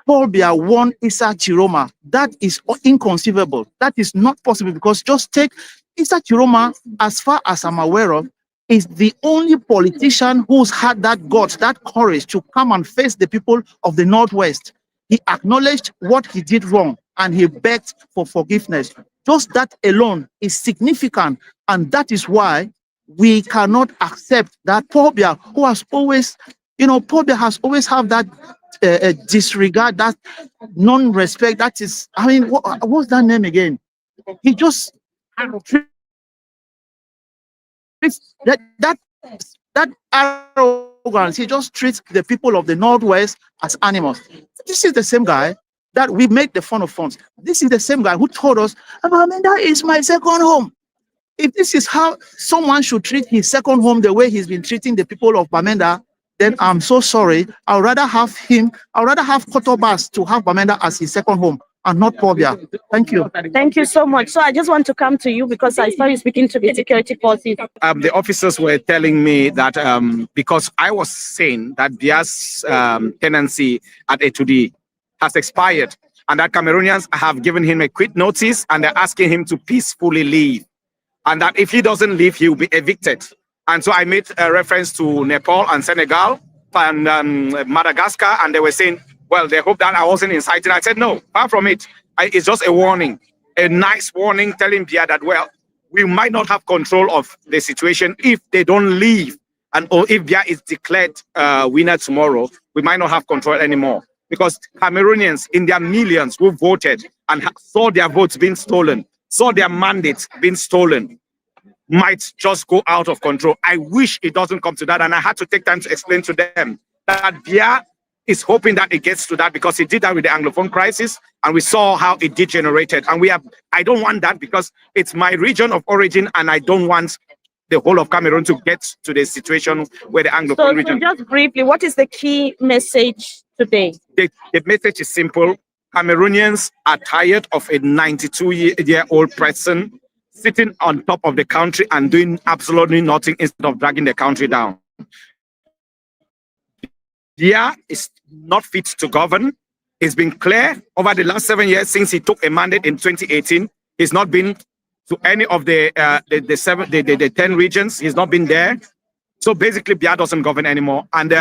Paul Biya won Issa Tchiroma. That is inconceivable. That is not possible, because just take Issa Tchiroma, as far as I'm aware of, is the only politician who's had that guts, that courage to come and face the people of the Northwest. He acknowledged what he did wrong and he begged for forgiveness. Just that alone is significant, and that is why we cannot accept that Paul Biya, who has always, Paul Biya has always had that disregard, that non-respect. That is, I mean, what's that name again? He just that arrogance. He just treats the people of the Northwest as animals. This is the same guy that we make the fun of funds. This is the same guy who told us, Bamenda is my second home. If this is how someone should treat his second home, the way he's been treating the people of Bamenda, then I'm so sorry. I'd rather have Kotobas to have Bamenda as his second home and not Paul Biya. Thank you. Thank you so much. So I just want to come to you because I saw you speaking to the security forces. The officers were telling me that because I was saying that Biya's tenancy at A2D has expired and that Cameroonians have given him a quit notice and they're asking him to peacefully leave. And that if he doesn't leave, he will be evicted. And so I made a reference to Nepal and Senegal and Madagascar, and they were saying, well, they hope that I wasn't inciting. I said, no, far from it. It's just a warning, a nice warning telling Biya that, well, we might not have control of the situation if they don't leave. Or if Biya is declared winner tomorrow, we might not have control anymore. Because Cameroonians in their millions who voted and saw their votes being stolen, saw their mandates being stolen, might just go out of control. I wish it doesn't come to that. And I had to take time to explain to them that Biya is hoping that it gets to that, because he did that with the Anglophone crisis and we saw how it degenerated. And I don't want that, because it's my region of origin and I don't want the whole of Cameroon to get to the situation where the Anglophone region. So just briefly, what is the key message today? The message is simple. Cameroonians are tired of a 92-year-old person sitting on top of the country and doing absolutely nothing instead of dragging the country down. Biya is not fit to govern. It's been clear over the last 7 years since he took a mandate in 2018. He's not been to any of the 10 regions. He's not been there. So basically, Biya doesn't govern anymore. And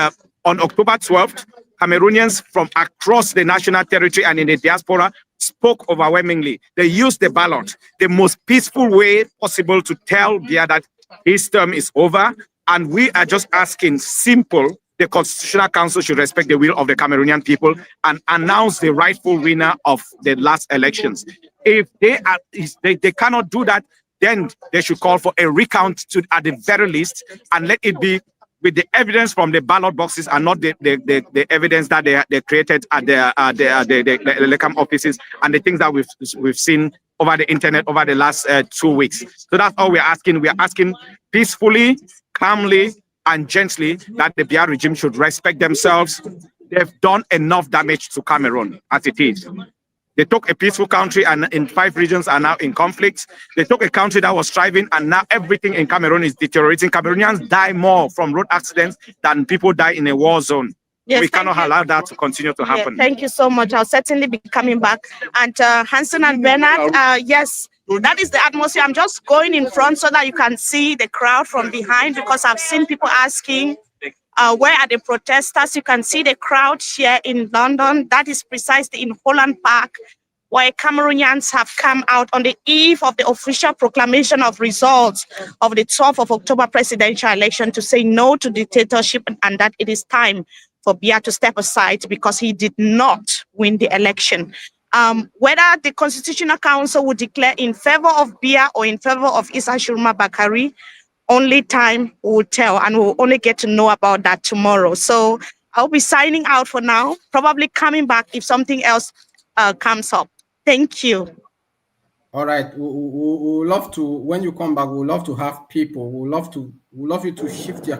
on October 12th, Cameroonians from across the national territory and in the diaspora spoke overwhelmingly. They used the ballot, the most peaceful way possible, to tell Biya that his term is over. And we are just asking simple: the Constitutional Council should respect the will of the Cameroonian people and announce the rightful winner of the last elections. If they cannot do that, then they should call for a recount at the very least, and let it be with the evidence from the ballot boxes and not the evidence that they created at the Elecam offices and the things that we've seen over the internet over the last 2 weeks. So that's all we're asking. We are asking peacefully, calmly, and gently that the Biya regime should respect themselves. They've done enough damage to Cameroon as it is. They took a peaceful country and in 5 regions are now in conflict. They took a country that was thriving and now everything in Cameroon is deteriorating. Cameroonians die more from road accidents than people die in a war zone. Yes, we cannot allow that to continue to happen. Yeah, thank you so much. I'll certainly be coming back. And Hanson and Bernard, yes, that is the atmosphere. I'm just going in front so that you can see the crowd from behind, because I've seen people asking, where are the protesters? You can see the crowd here in London. That is precisely in Holland Park, where Cameroonians have come out on the eve of the official proclamation of results of the 12th of October presidential election to say no to dictatorship and that it is time for Biya to step aside because he did not win the election. Whether the Constitutional Council will declare in favor of Bia or in favor of Issa Tchiroma Bakary, only time will tell, and we'll only get to know about that tomorrow. So I'll be signing out for now, probably coming back if something else comes up. Thank you. All right, we love to, when you come back, we'd love to have people. We'd love you to shift your